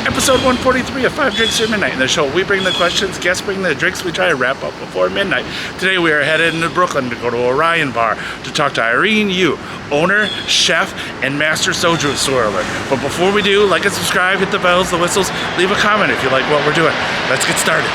Episode 143 of 5 Drinks Through Midnight. In the show, we bring the questions, guests bring the drinks, we try to wrap up before midnight. Today we are headed into Brooklyn to go to Orion Bar to talk to Irene Yoo, owner, chef, and master Soju swirler. But before we do, like and subscribe, hit the bells, the whistles, leave a comment if you like what we're doing. Let's get started.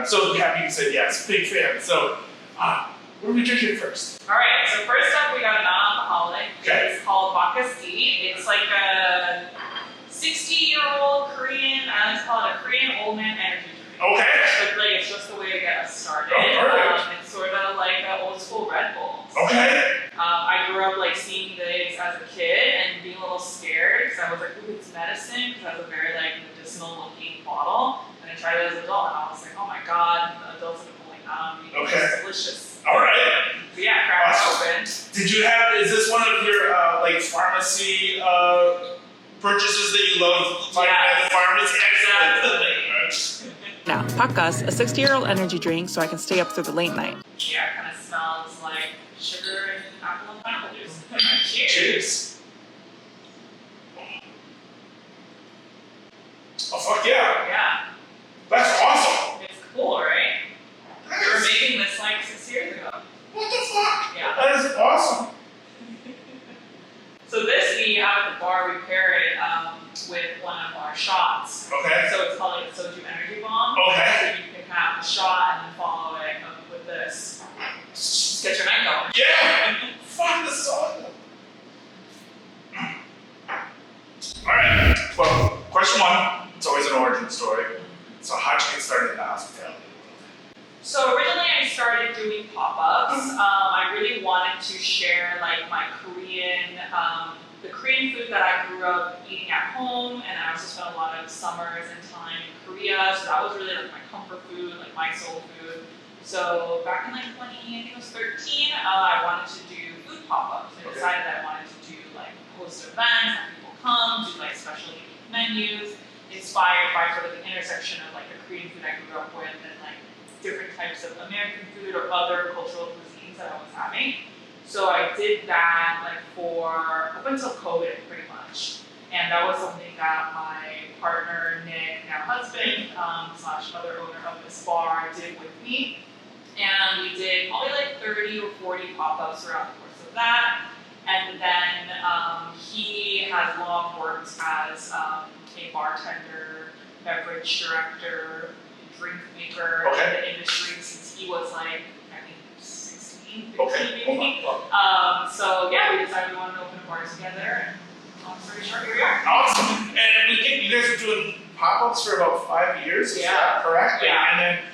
So happy you said yes, big fan. So, what are we drinking first? All right, so first up we got a non-alcoholic. Okay. It's called Cuisine. It's like a 60-year-old Korean, let's call it a Korean old man energy drink. Okay. But like, it's just the way to get us started. Oh, perfect. It's sort of like an old school Red Bull. Okay. I grew up like seeing these as a kid and being a little scared because I was like, ooh, it's medicine, because it has a very like medicinal looking bottle. And I tried it as an adult, and I was like, oh my god, the adults have been pulling down on me. Okay. It's delicious. All right. So yeah, crack it open. Did you have, is this one of your like pharmacy purchases that you love? Yeah. Pharmacy? Exactly. Now, Pakas, a 60-year-old energy drink so I can stay up through the late night. Yeah, it kind of smells like sugar and apple and pineapple juice. Cheers. Cheers. Oh, fuck yeah. Yeah. That's awesome. It's cool, right? We were making this like 6 years ago. What the fuck? Yeah. That is awesome. So this we have at the bar, we pair it with one of our shots. Okay. So it's called like a Soju energy bomb. Okay. So you can have the shot and then follow it up with this. Just get your night going. Yeah. Fuck, this is awesome. Alright. Well, question one. It's always an origin story. So how'd you get started in the hospitality? So originally I started doing pop-ups. I really wanted to share like my Korean, the Korean food that I grew up eating at home, and I also spent a lot of summers and time in Korea, so that was really like my comfort food, like my soul food. So back in like 2013, I wanted to do food pop-ups. I decided that I wanted to do like host events, have people come, do like special menus, inspired by sort of the intersection of like the Korean food I grew up with and like different types of American food or other cultural cuisines that I was having. So I did that like for up until COVID pretty much. And that was something that my partner, Nick, now husband, slash other owner of this bar, did with me. And we did probably like 30 or 40 pop-ups throughout the course of that. And then he has long worked as a bartender, beverage director, drink maker in the industry since he was like, I think 16, 15 maybe. So yeah, we decided we wanted to open a bar together, and long story short, here we are. Awesome. And you guys were doing pop-ups for about 5 years, is that correct? Yeah. And then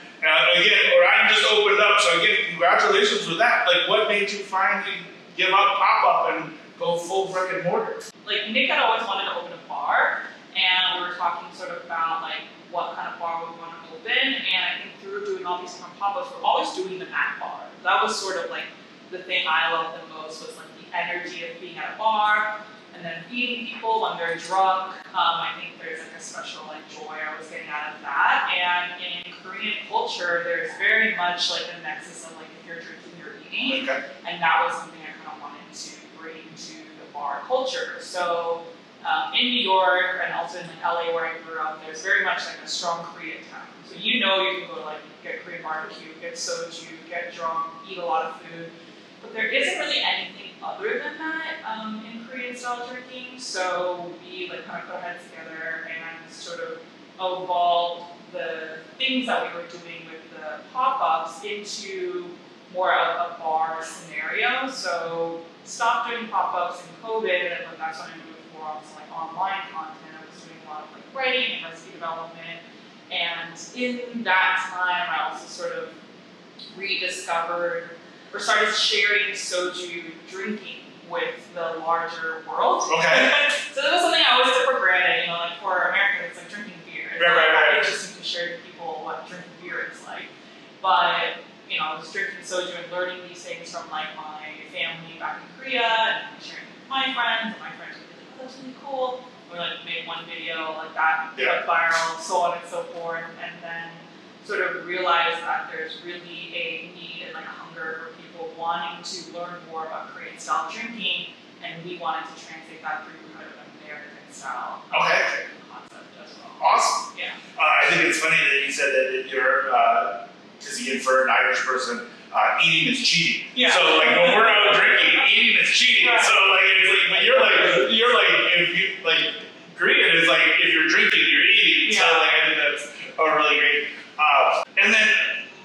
again, Orion just opened up, so again, congratulations with that. Like, what made you finally give up pop-up and go full brick and mortar? Like, Nick had always wanted to open a bar, and we were talking sort of about like what kind of bar we want to open, and I think through doing all these different pop-ups, we're always doing them at bar. That was sort of like the thing I loved the most, was like the energy of being at a bar, and then feeding people when they're drunk. I think there's like a special like joy I was getting out of that. And in Korean culture, there's very much like a nexus of like if you're drinking, you're eating, and that was something I kind of wanted to bring to the bar culture. So in New York and also in like LA where I grew up, there's very much like a strong Korean town. So you know you can go to like get Korean barbecue, get soju, get drunk, eat a lot of food. but there isn't really anything other than that in Korean style drinking. So we like kind of put our heads together and sort of evolved the things that we were doing with the pop-ups into more of a bar scenario. So stopped doing pop-ups in COVID, and that's when I moved more on to like online content. I was doing a lot of like writing and recipe development. And in that time, I also sort of rediscovered or started sharing soju drinking with the larger world. Okay. So that was something I always took for granted, like for Americans, it's like drinking beer. It's Right. not interesting to share with people what drinking beer is like. But, I was drinking soju and learning these things from like my family back in Korea and sharing it with my friends, and my friends were like, oh, that's really cool. We like made one video like that, went viral, so on and so forth, and then sort of realized that there's really a need and like a hunger for people wanting to learn more about Korean style drinking, and we wanted to translate that through kind of American style drinking concept as well. Awesome. Yeah. I think it's funny that you said that you're, because for an Irish person, eating is cheating. Yeah. So like when we're out drinking, eating is cheating. Right. So like it's like, but you're like if you like Korean is like if you're drinking, you're eating. So Yeah. like I think that's a really great. And then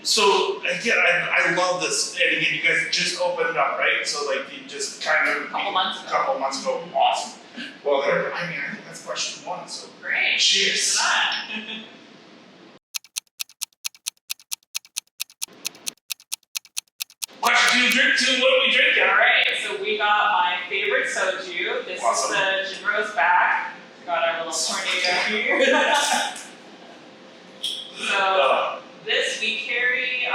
so again, I love this. And again, you guys just opened up, right? So like you just kind of A couple months ago. Awesome. Well, I think that's question one. So Great. cheers to that. Question two, drink two. What are we drinking? Alright, so we got my favorite soju. This Awesome. is the Jinro's back. Got our little tornado here. So this we carry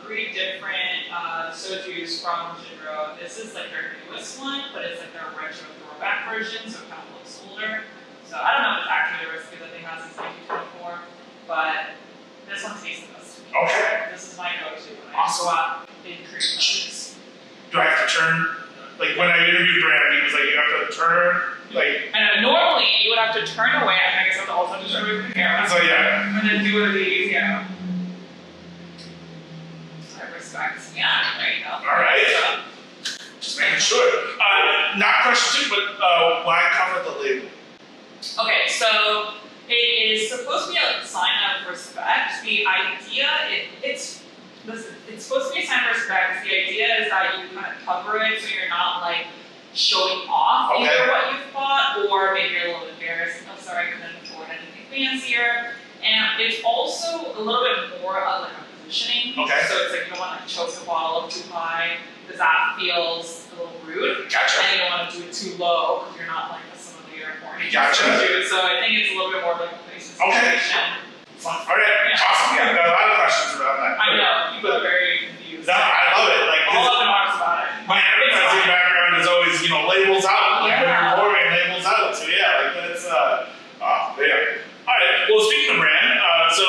3 different sojus from Jinro. This is like their newest one, but it's like their retro throwback version, so it kind of looks older. So I don't know if it's actually the recipe that they have since 1924, but this one tastes the best to me. Okay. This is my go-to when I Awesome. go out in Korean countries. Do I have to turn? Like when I interviewed Brad, he was like, you have to turn. Like And normally you would have to turn away. I guess I would also have to turn away from the camera. so, yeah. And then do one of these, I respect. Yeah, there you go. All right. Just making sure. Not question 2, but why cover the label? Okay, so it is supposed to be a sign of respect. The idea, it's supposed to be a sign of respect. The idea is that you kind of cover it so you're not like showing off either what you've bought, or maybe you're a little embarrassed. Oh, sorry, I couldn't afford anything fancier. And it's also a little bit more of like a positioning. Okay. So it's like you don't want to choke the bottle up too high, because that feels a little rude. Gotcha. And you don't want to do it too low, because you're not like a sommelier or anything. Gotcha. So I think it's a little bit more like a place of Okay. situation. Fun. All right. Awesome. Yeah, got a lot of questions about that. I know, people are very confused. No, I love it. Like all up in arms about it. my advertising background is always, labels out. Like Yeah. Orion labels out. So yeah, like that's yeah. All right. Well, speaking of brand, so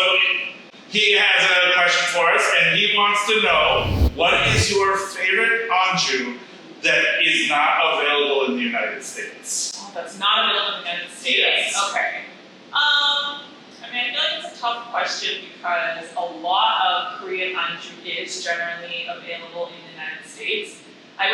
he has a question for us, and he wants to know what is your favorite anju that is not available in the United States? Oh, that's not available in the United States. Yes. Okay. I feel like it's a tough question because a lot of Korean anju is generally available in the United States. I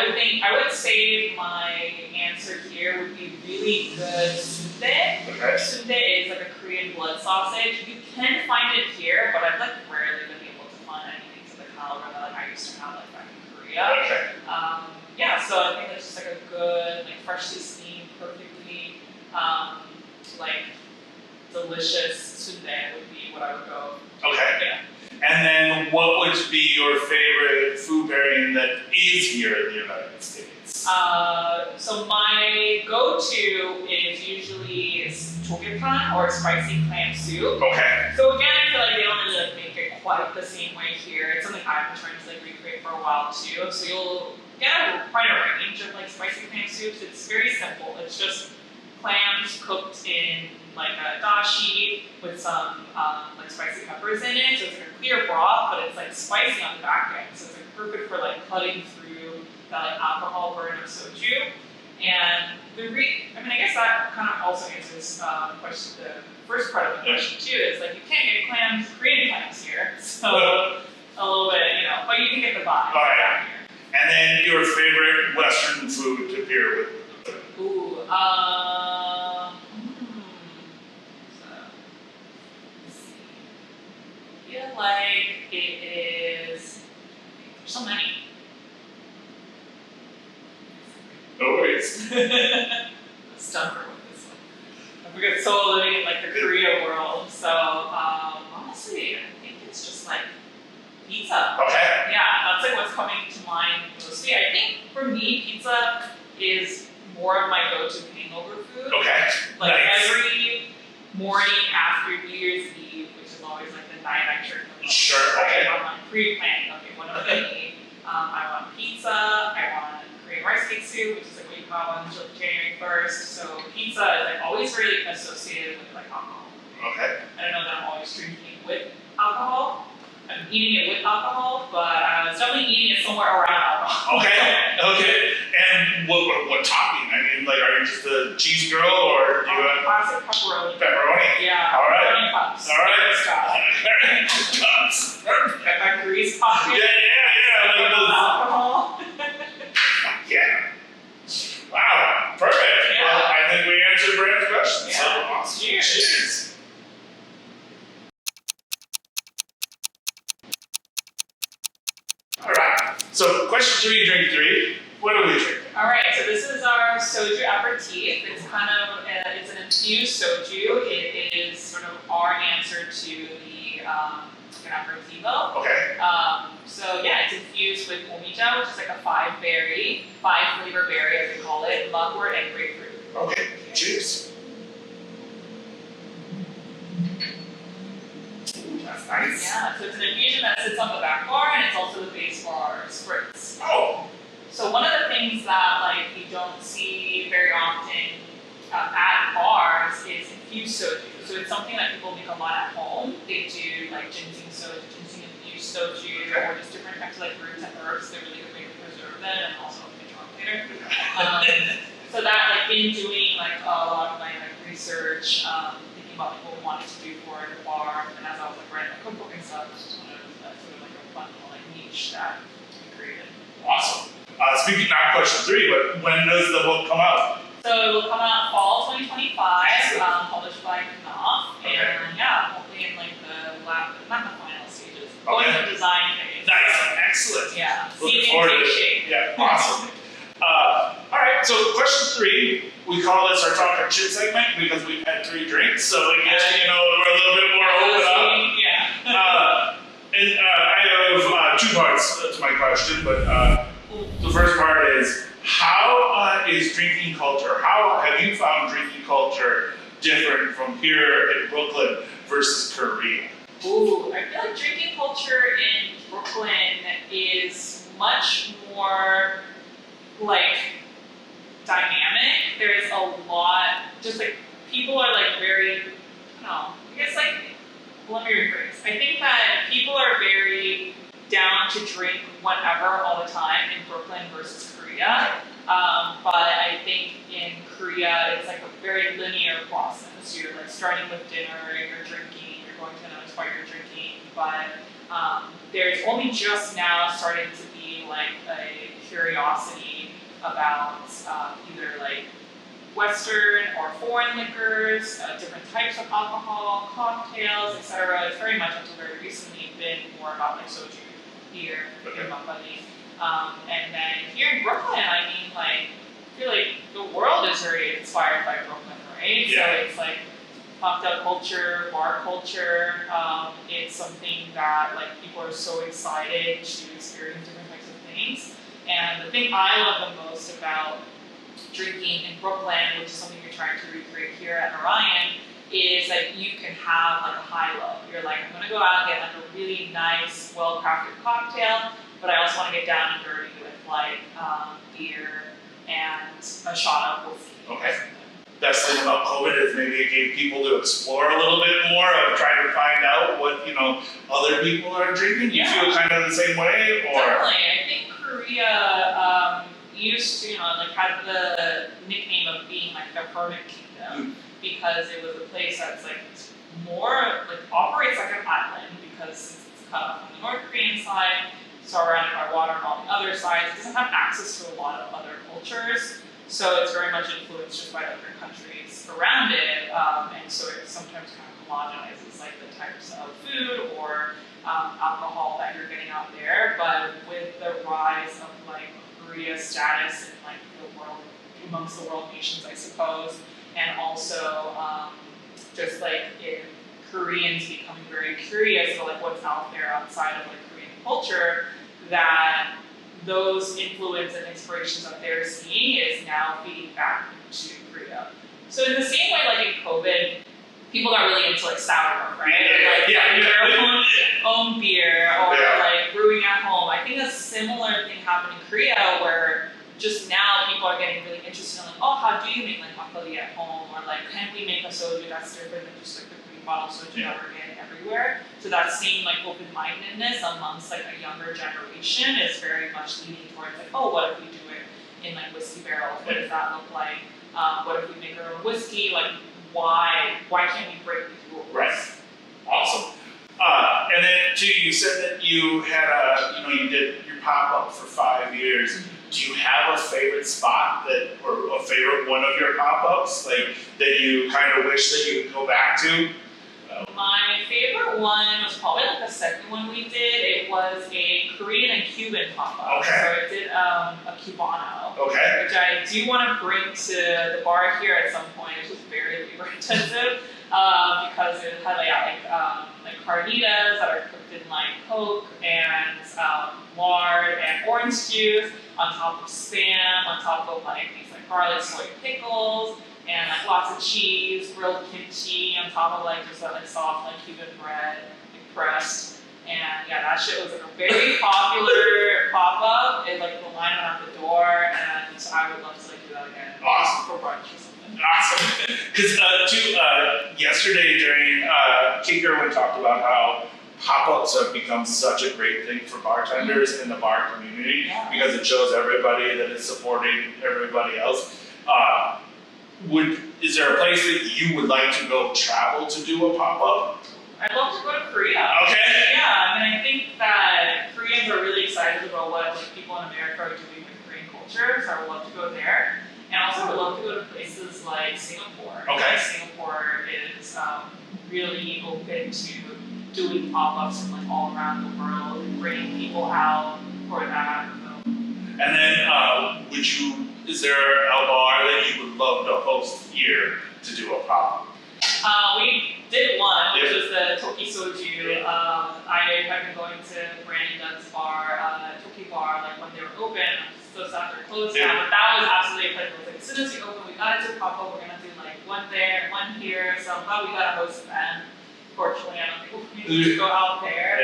would say my answer here would be really good sundae. Okay. Sundae is like a Korean blood sausage. You can find it here, but I've like rarely been able to find anything to the caliber that like I used to have like back in Korea. Okay. So I think it's just like a good, like freshly steamed, perfectly like delicious sundae would be what I would go. Okay. Yeah. And then what would be your favorite food pairing that is here in the United States? So my go-to is usually jjigae or spicy clam soup. Okay. So again, I feel like they don't really like make it quite the same way here. It's something I've been trying to like recreate for a while too. So you'll get quite a range of like spicy clam soups. It's very simple. It's just clams cooked in like a dashi with some like spicy peppers in it. So it's like a clear broth, but it's like spicy on the back end. So it's like perfect for like cutting through that like alcohol burn of soju. And I guess that kind of also answers question, the first part of the question too. Is like you can't get clams, Korean clams here, so a little bit, but you can get the vibe. All right. And then your favorite Western food to pair with. Ooh, so, let's see. I feel like it is, there's so many. No worries. Stumper with this one. We got so living in like the Korea world, so honestly, I think it's just like pizza. Okay. Yeah, that's like what's coming to mind mostly. I think for me, pizza is more of my go-to hangover food. Okay. Like nice. every morning after New Year's Eve, which is always like the night I turn them on. Sure. Okay. I'm like pre-planning. Okay, what am I gonna eat? I want pizza. I want Korean rice cake soup, which is like what you have on January 1st. So pizza is like always really associated with like alcohol. Okay. I don't know that I'm always drinking with alcohol. I'm eating it with alcohol, but I was definitely eating it somewhere around alcohol. Okay. Okay. And what topping? I mean, like, are you just a cheese girl or do you have Classic pepperoni. pepperoni? Yeah. All right. Pepperoni puffs. All right. Style. Cups. Perfect. That grease pocket. Yeah. Like those. Alcohol. Yeah. Wow. Perfect. Yeah. Well, I think we answered Brand's question. Yeah. So awesome. Cheers. All right. So question 3, drink 3. What are we drinking? All right, so this is our Soju aperitif. It's kind of it's an infused soju. It is sort of our answer to the aperitivo. Okay. So yeah, it's infused with omija, which is like a 5-flavor berry, as we call it, mugwort and grapefruit. Okay. Cheers. That's nice. Yeah, so it's an infusion that sits on the back bar, and it's also the base for our spritz. Oh. So one of the things that like you don't see very often at bars is infused soju. So it's something that people make a lot at home. They do like ginseng soju, ginseng infused soju, or just different types of like roots and herbs. They're really good way to preserve them and also make it later. So that like in doing like a lot of my like research, thinking about like what we wanted to do for the bar, and as I was like writing my cookbook and stuff, it's just one of sort of like a fun little like niche that we created. Awesome. Speaking, not question 3, but when does the book come out? So it will come out fall 2025, published by Knopf, Okay. and yeah, hopefully in like the not the final stages, going Okay. to the design phase. Nice. Excellent. Yeah. Looking See forward to take it. shape. Yeah. Awesome. All right. So question 3, we call this our talk and chit segment because we've had 3 drinks, so I guess we're a little bit more open up. Yeah. And I have 2 parts to my question, but the first part is how is drinking culture? How have you found drinking culture different from here in Brooklyn versus Korea? Ooh, I feel like drinking culture in Brooklyn is much more like dynamic. There's a lot, just like people are like very, I don't know, I guess like, let me rephrase. I think that people are very down to drink whenever all the time in Brooklyn versus Korea. But I think in Korea it's like a very linear process. You're like starting with dinner, you're drinking, you're going to another spot, you're drinking. But there's only just now starting to be like a curiosity about either like Western or foreign liquors, different types of alcohol, cocktails, etc. It's very much until very recently been more about like soju here in Makgeolli. And then here in Brooklyn, I mean, like, I feel like the world is very inspired by Brooklyn, right? Yeah. So it's like cocktail culture, bar culture. It's something that like people are so excited to experience different types of things. And the thing I love the most about drinking in Brooklyn, which is something we're trying to recreate here at Orion, is that you can have like a high-low. You're like, I'm gonna go out and get like a really nice, well-crafted cocktail, but I also want to get down and dirty with like beer and a shot of whiskey. Okay. Best thing about COVID is maybe it gave people to explore a little bit more of trying to find out what other people are drinking. You feel kind of the same way, or Definitely. I think Korea used to, like, had the nickname of being like the hermit kingdom because it was a place that's like more like operates like an island because it's cut off on the North Korean side. surrounded by water on all the other sides. It doesn't have access to a lot of other cultures, so it's very much influenced just by other countries around it, and so it sometimes kind of homogenizes like the types of food or alcohol that you're getting out there. But with the rise of like Korea's status in like the world, amongst the world nations, I suppose, and also just like Koreans becoming very curious about like what's out there outside of like Korean culture, that those influence and inspirations that they're seeing is now feeding back into Korea. So in the same way, like in COVID, people got really into like sourdough, right? Or, like their own beer or like brewing at home. I think a similar thing happened in Korea where just now people are getting really interested in like, oh, how do you make like makgeolli at home? Or like, can we make a soju that's different than just like the green bottle soju that we're getting everywhere? So that same like open-mindedness amongst like a younger generation is very much leaning towards like, oh, what if we do it in like whiskey barrels? What does that look like? What if we make our own whiskey? Like, why can't we break these rules? Right. Awesome. And then too, you said that you had you did your pop-up for 5 years. Do you have a favorite spot or a favorite one of your pop-ups, like that you kind of wish that you could go back to? My favorite one was probably like the second one we did. It was a Korean and Cuban pop-up. Okay. So I did a Cubano. Okay. Which I do want to bring to the bar here at some point. It's just very labor intensive because it had like carnitas that are cooked in like coke and lard and orange juice on top of Spam, on top of like these like garlic soy pickles, and like lots of cheese, grilled kimchi on top of like just that like soft like Cuban bread, like pressed. And yeah, that shit was like a very popular pop-up. It like the line out the door, and I would love to like do that again. Awesome. For brunch or something. Awesome. Because yesterday during Kate Gerwin talked about how pop-ups have become such a great thing for bartenders in the bar community because it shows everybody that it's supporting everybody else. Is there a place that you would like to go travel to do a pop-up? I'd love to go to Korea. Okay. Yeah, I mean, I think that Koreans are really excited about what like, people in America are doing with Korean culture, so I would love to go there. And also, I would love to go to places like Singapore. Okay. Singapore is really open to doing pop-ups from like all around the world and bringing people out for that. So. And then, is there a bar that you would love to host here to do a pop-up? We did one, which was the Toki Soju. I have been going to Brandy Dunn's bar, Toki Bar, like when they were open. So sad they're closed now, but that was absolutely a place where it was like, as soon as you open, we got it to pop up. We're gonna do like one there, one here. So I'm glad we got to host them. Fortunately, I don't think we need to go out there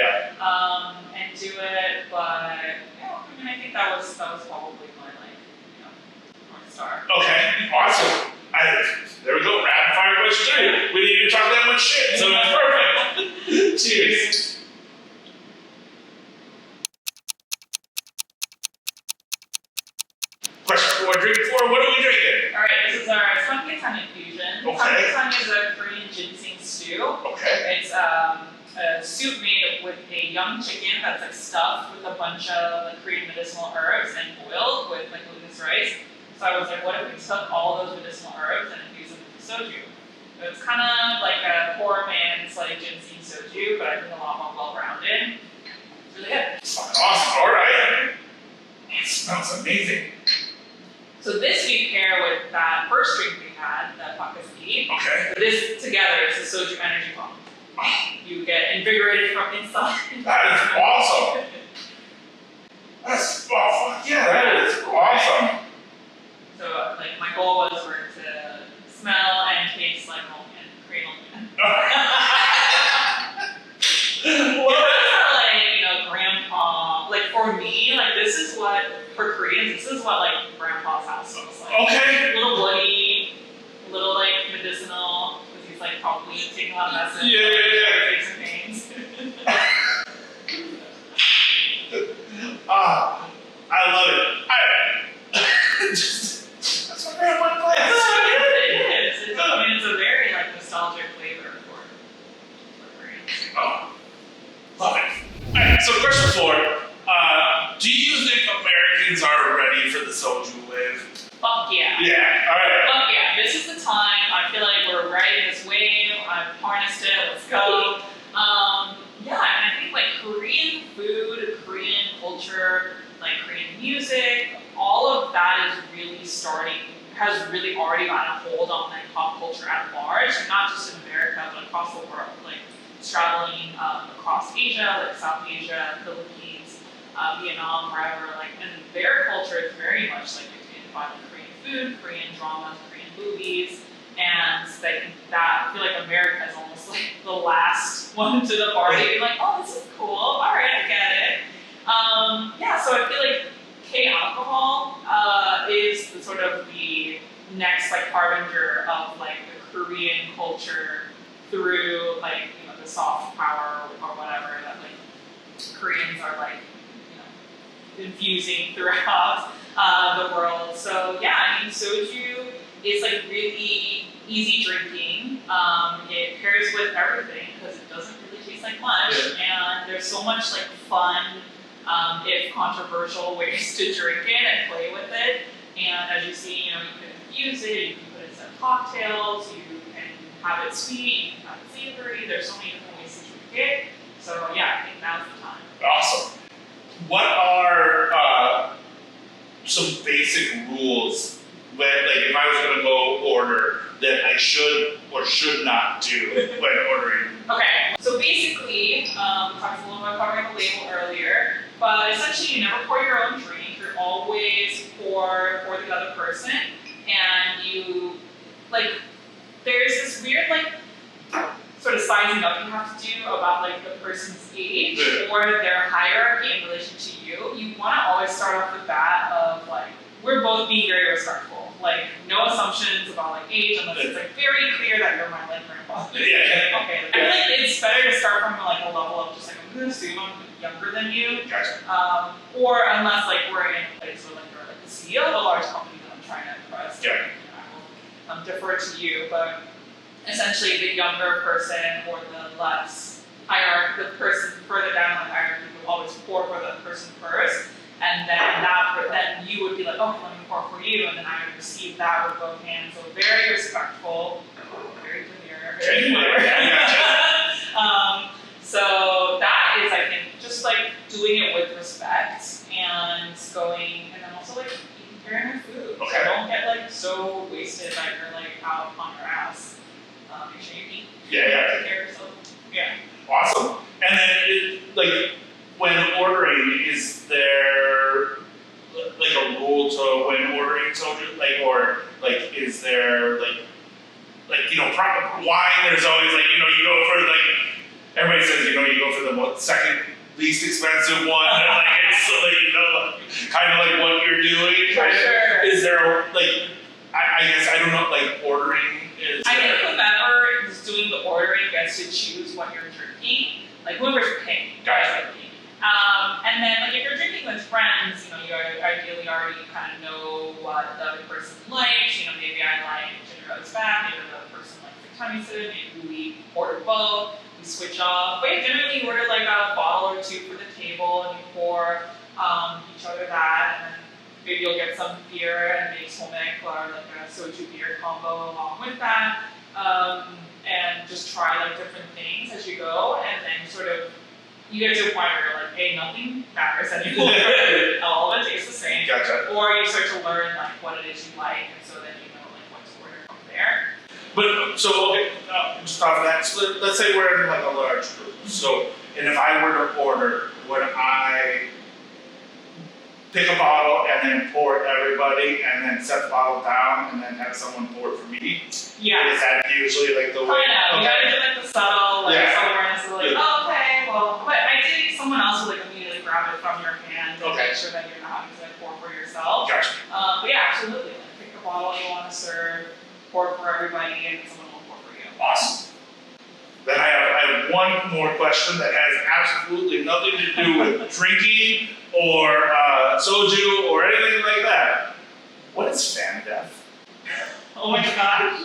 and do it. But yeah, I mean, I think that was probably my North Star. Okay, awesome. There we go, rapid fire question 3. We didn't even talk that much shit, so it's perfect. Cheers. Question 4, drink 4, what are we drinking? Alright, this is our samgyeopsal infusion. Okay. Samgyeopsal is a Korean ginseng stew. Okay. It's a soup made with a young chicken that's like stuffed with a bunch of like, Korean medicinal herbs and boiled with like glutinous rice. So I was like, what if we took all those medicinal herbs and infused them with soju? So it's kind of like a poor man's like ginseng soju, but I think a lot more well-rounded. It's really good. Awesome, alright. It smells amazing. So this we pair with that first drink we had, the pakistan. Okay. This together is a soju energy bomb. You get invigorated from inside. That is awesome. That is awesome. So like my goal was for it to smell and taste like almond, Korean almond. Like grandpa. Like for me, like this is what for Koreans, this is what like grandpa's house smells like. Okay. A little bloody, a little like medicinal, because he's like probably taking a lot of medicine. Takes some pains. I love it. That's what grandpa plays. It is. I mean, it's a very like nostalgic flavor for Koreans. Oh, love it. Alright, so question 4. Soju wave? Fuck yeah. Yeah, alright. Fuck yeah, this is the time. I feel like we're riding this wave. I've harnessed it. Let's go. Yeah, and I think like Korean food, Korean culture, like Korean music, all of that is really has really already gotten a hold on like pop culture at large, and not just in America, but across the world. Like traveling across Asia, like South Asia, Philippines, Vietnam, wherever. Like, and their culture is very much like dictated by like Korean food, Korean dramas, Korean movies. And that I feel like America is almost like the last one to the party. Being like, oh, this is cool. All right, I get it. Yeah, so I feel like K-alcohol is the sort of the next like harbinger of like the Korean culture through like the soft power or whatever that like Koreans are like infusing throughout the world. So yeah, I mean soju is like really easy drinking. It pairs with everything because it doesn't really taste like much, and there's so much like fun, if controversial ways to drink it and play with it. And as you see, you can infuse it, you can put it in some cocktails, you can have it sweet, you can have it savory. There's so many different ways to drink it. So yeah, I think now's the time. Awesome. What are some basic rules when, like, if I was going to go order that I should or should not do when ordering? Okay, so basically, we talked a little bit about the label earlier, but essentially you never pour your own drink. You're always pour for the other person, and you there's this weird sort of sizing up you have to do about like the person's age or their hierarchy in relation to you. You want to always start off the bat of like, we're both being very respectful. Like, no assumptions about like age unless it's like very clear that you're my like grandfather. Yeah. Okay. I feel like it's better to start from like a level of just like, I'm gonna assume I'm younger than you. Gotcha. Or unless like we're in a place where like you're like the CEO of a large company that I'm trying to impress. Yeah. I will defer to you, but essentially the younger person or the less hierarchy, the person further down the hierarchy will always pour for the person first, and then you would be like, okay, let me pour for you, and then I would receive that with both hands. So very respectful, very demure, very so that is, I think, just like doing it with respect and going, and then also like preparing your food. Okay. So don't get like so wasted that you're like out on your ass. Make sure you eat. Yeah. Take care of yourself. Yeah. Awesome. And then, when ordering, is there like a rule to when ordering soju? Is there proper wine? There's always you go for everybody says you go for the second least expensive one. And, it's kind of like what you're doing. For sure. Is there I guess I don't know ordering. I think whoever is doing the ordering gets to choose what you're drinking. Like whoever's paying, basically. And then if you're drinking with friends, you ideally already kind of know what the other person likes. Maybe I like ginger ale fat, maybe the other person likes the tummy. Maybe we order both, we switch off. But generally you order like a bottle or two for the table and you pour each other that, and then maybe you'll get some beer and make somek or like a soju beer combo along with that, and just try different things as you go, and then sort of you get to a point where you're like, hey, nothing matters anymore. All of it tastes the same. Gotcha. Or you start to learn what it is you like, and so then you know what to order from there. But so okay, just off of that, so let's say we're in a large group. So, and if I were to order, would I pick a bottle and then pour it everybody, and then set the bottle down, and then have someone pour it for me? Yeah. Is that usually the way? You gotta do the subtle, awareness of oh, okay, well, but I think someone else will immediately grab it from your hand and make sure that you're not having to pour for yourself. Gotcha. But yeah, absolutely. Pick the bottle you want to serve, pour for everybody, and someone will pour for you. Awesome. Then I have one more question that has absolutely nothing to do with drinking or soju or anything like that. What is fan death? Oh my gosh.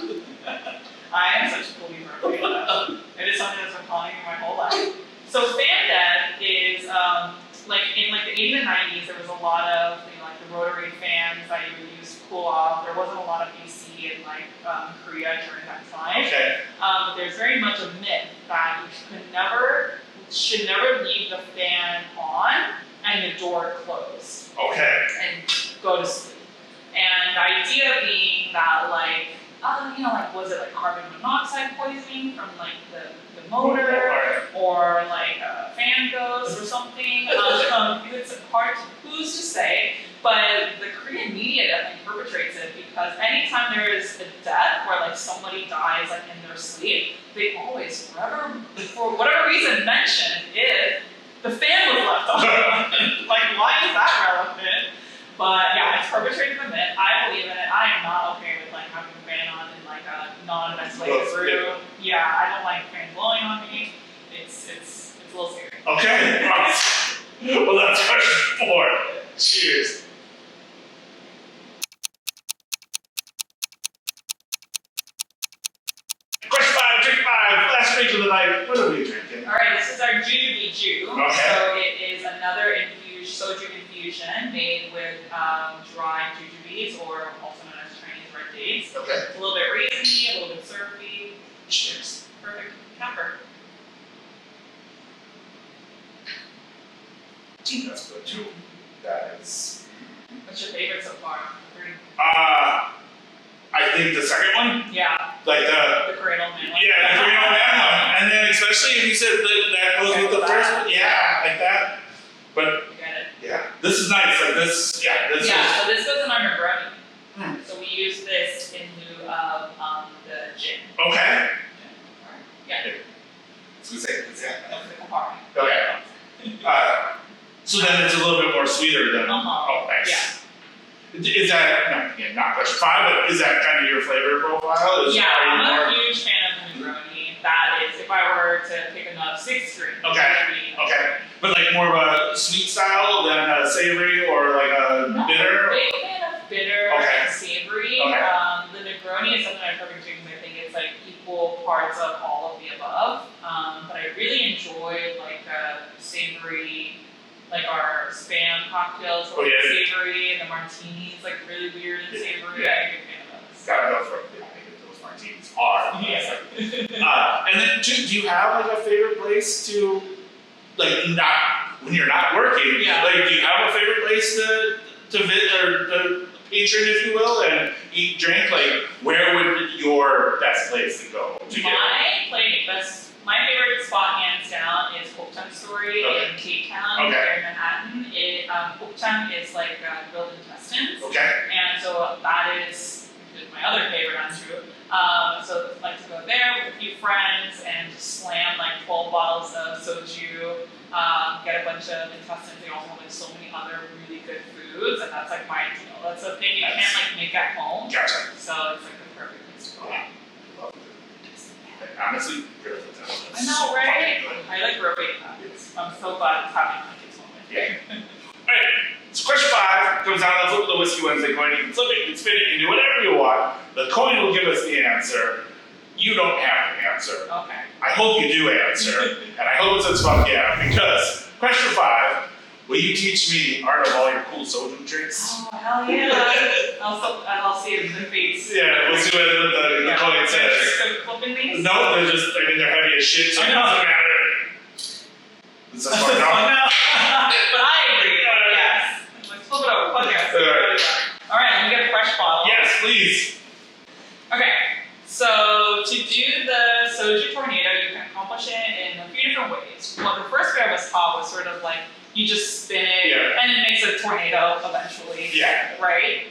I am such a believer of fan death. It is something that's been calling me my whole life. So fan death is in the 80s and 90s there was a lot of the rotary fans time. Okay. But there's very much a myth that you should never leave the fan on and the door closed Okay. and go to sleep. And the idea being that was it like carbon monoxide poisoning from like the motor or like a fan ghost or something? It's hard who's to say, but the Korean media definitely perpetrates it because anytime there is a death where like somebody dies like in their sleep, they always for whatever reason mention if the fan was left on. Like, why is that relevant? But yeah, it's perpetrating the myth. I believe in it. I am not okay with like having a fan on in like a non-ventilated room. Yeah, I don't like fans blowing on me. It's a little scary. Okay. Well, that's question 4. Cheers. Question 5, drink 5. Last drink of the night. What are we drinking? All right, this is our Ju. Okay. So it is another Soju infusion made with dry jujubes, or also known as Chinese red dates. Okay. It's a little bit raisiny, a little bit syrupy. Cheers. Perfect camper. That's good too. That is. What's your favorite so far? I think the second one. Yeah. Like the Cradle Man one. Yeah, the Orion Bar one. And then especially if you said that goes with the first one. Yeah, like that. But You get it. yeah, this is nice. Like this. Yeah, this is. So this goes in our Negroni. Hmm. So we use this in lieu of the gin. Okay. Yeah. So say yeah. That's the Campari. Okay. So then it's a little bit more sweeter than. Oh, nice. Yeah. Is that not question 5, but is that kind of your flavor profile? I'm a huge fan of the Negroni. That is, if I were to pick another 6th drink. Okay. But like more of a sweet style than a savory or like a bitter? I'm a big fan of bitter and savory. Okay. The Negroni is something I perfect drink because I think it's like equal parts of all of the above. But I really enjoy like savory, like our Spam cocktails, savory, and the martinis, like really weird and savory. I'm a big fan of those. Gotta go for it. I think those martinis are. Yeah. And then do you have like a favorite place to, like not when you're not working? Yeah. Like do you have a favorite place to visit or to patron, if you will, and eat, drink? Like where would your best place to go? My favorite spot, hands down, is Gokchang Story in Cape Town, here in Manhattan. Gokchang is like grilled intestines. Okay. And so that is my other favorite on True. So I like to go there with a few friends and just slam like 12 bottles of Soju, get a bunch of intestines. They also have like so many other really good foods, and that's like my ideal. That's a thing you can't like make at home. Gotcha. So it's like the perfect place to go. Honestly, grilled intestines. I know, right? I like growing that. I'm so glad it's happening like this moment. Yeah. Alright, so question 5 comes down to flip the Whiskey Wednesday coin. You can flip it, you can spin it, you can do whatever you want. The coin will give us the answer. You don't have the answer. Okay. I hope you do answer, and I hope it says fuck yeah, because question 5, will you teach me the art of all your cool Soju drinks? Oh, hell yeah. I'll see it in the face. Yeah, we'll see what the coin says. Flipping these? No, they're heavy as shit, so it I know. doesn't matter. This is fun, no? But I agree. Yes. Let's flip it over. Podcast. All right, let me get a fresh bottle. Yes, please. Okay. So to do the Soju tornado, you can accomplish it in a few different ways. Well, the first way I was taught was sort of like you just spin it and it makes a tornado eventually. Yeah. Right?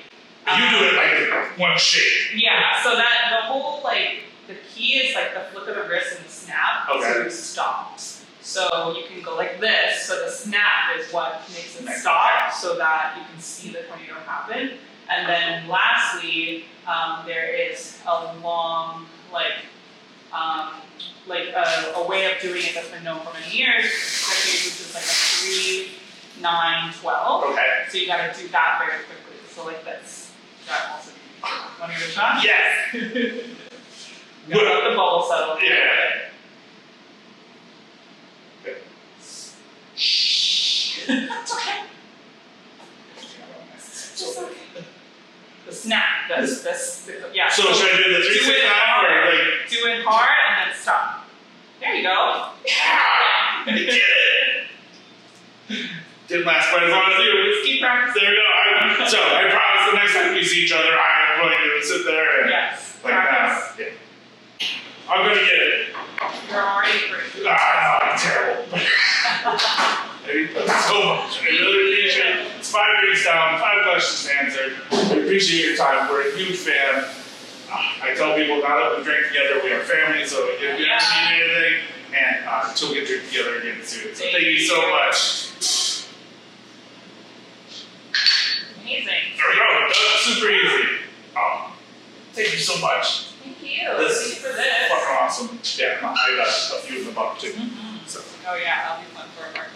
You do it like one shape. Yeah. So that the whole the key is like the flick of the wrist and the snap to stop. So you can go like this. So the snap is what makes it stop, so that you can see the tornado happen. And then lastly, there is a long a way of doing it that's been known for many years, which is like a 3, 9, 12. Okay. So you got to do that very quickly. So like this. That also. Want to give it a shot? Yes. Let the bubble settle. Yeah. That's okay. Just okay. The snap. Yeah. So should I do the 3, 6, 9 or like? go. Yeah, you did it. Didn't last quite as long as you. Let's keep practicing. There we go. So I promise the next time we see each other, I am going to sit there and Yes. like Practice. that. Yeah. I'm gonna get it. You're already free. Ah, no, I'm terrible. Thank you so much. I really appreciate it. It's 5 drinks down, 5 questions answered. We appreciate your time. We're a huge fan. I tell people now that we drink together, we are family, so if you ever need anything, and until we get drink together again soon. So thank you so much. Amazing. There we go. That's super easy. Thank you so much. Thank you. This Thank you for is this. fucking awesome. Yeah, I got a few in the bucket too. So. Oh yeah, that'll be fun for a market.